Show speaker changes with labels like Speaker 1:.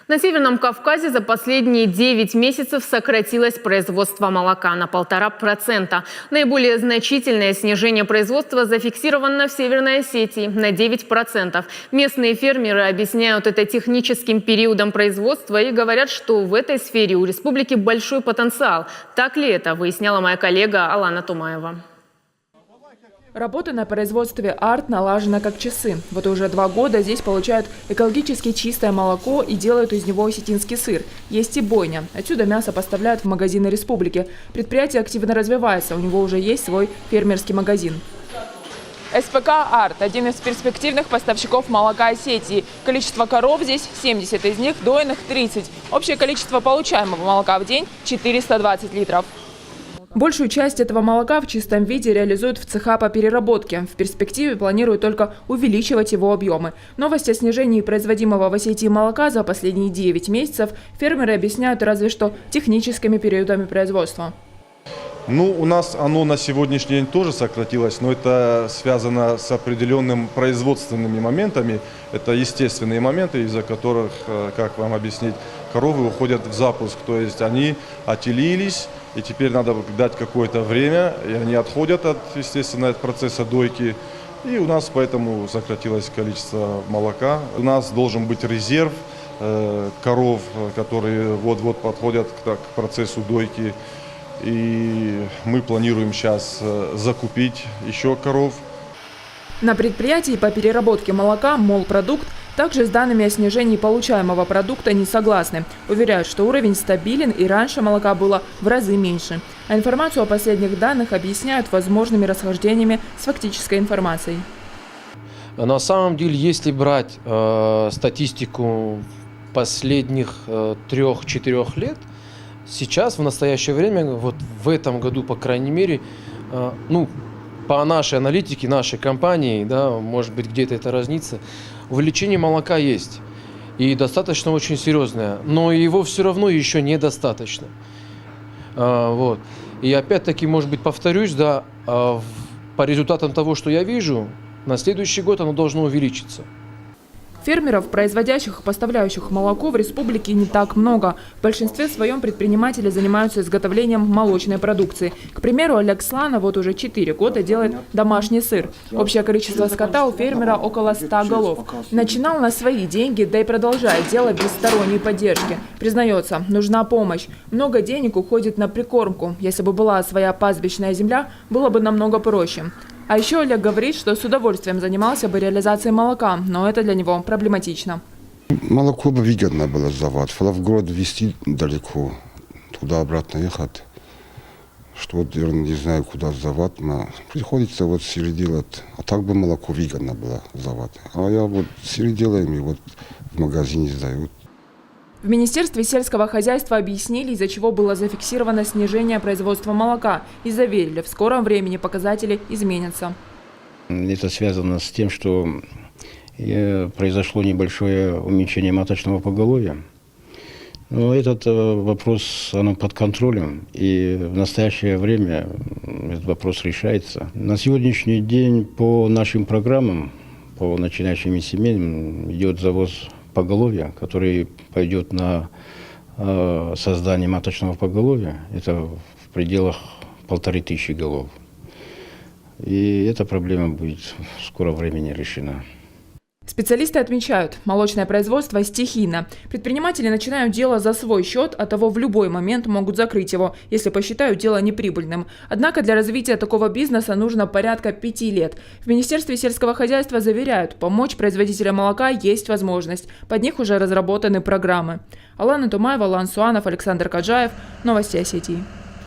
Speaker 1: На Северном Кавказе за последние 9 месяцев сократилось производство молока на 1,5%. Наиболее значительное снижение производства зафиксировано в Северной Осетии на 9%. Местные фермеры объясняют это техническим периодом производства и говорят, что в этой сфере у республики большой потенциал. Так ли это, выясняла моя коллега Алана Тумаева.
Speaker 2: Работа на производстве «Арт» налажена как часы. Вот уже 2 года здесь получают экологически чистое молоко и делают из него осетинский сыр. Есть и бойня. Отсюда мясо поставляют в магазины республики. Предприятие активно развивается, у него уже есть свой фермерский магазин. СПК «Арт» – один из перспективных поставщиков молока Осетии. Количество коров здесь 70, из них дойных 30. Общее количество получаемого молока в день – 420 литров. Большую часть этого молока в чистом виде реализуют в цеха по переработке. В перспективе планируют только увеличивать его объемы. Новость о снижении производимого в Осетии молока за последние 9 месяцев фермеры объясняют разве что техническими периодами производства.
Speaker 3: У нас оно на сегодняшний день тоже сократилось, но это связано с определенными производственными моментами. Это естественные моменты, из-за которых, как вам объяснить, коровы уходят в запуск. То есть они отелились, и теперь надо дать какое-то время, и они отходят естественно, от процесса дойки. И у нас поэтому сократилось количество молока. У нас должен быть резерв коров, которые вот-вот подходят к процессу дойки. И мы планируем сейчас закупить еще коров.
Speaker 2: На предприятии по переработке молока «Молпродукт» также с данными о снижении получаемого продукта не согласны. Уверяют, что уровень стабилен и раньше молока было в разы меньше. А информацию о последних данных объясняют возможными расхождениями с фактической информацией.
Speaker 4: На самом деле, если брать статистику последних 3-4 лет, сейчас, в настоящее время, вот в этом году, по крайней мере, по нашей аналитике, нашей компании, да, может быть, где-то это разнится, увеличение молока есть. И достаточно очень серьезное. Но его все равно еще недостаточно. Вот. И опять-таки, может быть, повторюсь, да, по результатам того, что я вижу, на следующий год оно должно увеличиться.
Speaker 2: Фермеров, производящих и поставляющих молоко, в республике не так много. В большинстве своем предприниматели занимаются изготовлением молочной продукции. К примеру, Олег Слана вот уже 4 года делает домашний сыр. Общее количество скота у фермера около 100 голов. Начинал на свои деньги, да и продолжает делать без сторонней поддержки. Признается, нужна помощь. Много денег уходит на прикормку. Если бы была своя пастбищная земля, было бы намного проще. А еще Олег говорит, что с удовольствием занимался бы реализацией молока, но это для него проблематично.
Speaker 5: Молоко бы выгодно было сдавать. Флавград везти далеко, туда-обратно ехать. Что, не знаю, куда сдавать. Приходится вот сыры делать. А так бы молоко выгодно было сдавать. А я вот сыры делаем и вот в магазине сдают.
Speaker 2: В Министерстве сельского хозяйства объяснили, из-за чего было зафиксировано снижение производства молока, и заверили, в скором времени показатели изменятся.
Speaker 6: Это связано с тем, что произошло небольшое уменьшение маточного поголовья. Но этот вопрос под контролем, и в настоящее время этот вопрос решается. На сегодняшний день по нашим программам, по начинающим семьям идет завоз поголовья, который пойдет на создание маточного поголовья. Это в пределах 1500 голов. И эта проблема будет в скором времени решена.
Speaker 2: Специалисты отмечают, молочное производство стихийно. Предприниматели начинают дело за свой счет, а того в любой момент могут закрыть его, если посчитают дело неприбыльным. Однако для развития такого бизнеса нужно порядка 5 лет. В Министерстве сельского хозяйства заверяют, помочь производителям молока есть возможность. Под них уже разработаны программы. Алана Тумаева, Алан Суанов, Александр Каджаев. Новости Осетии.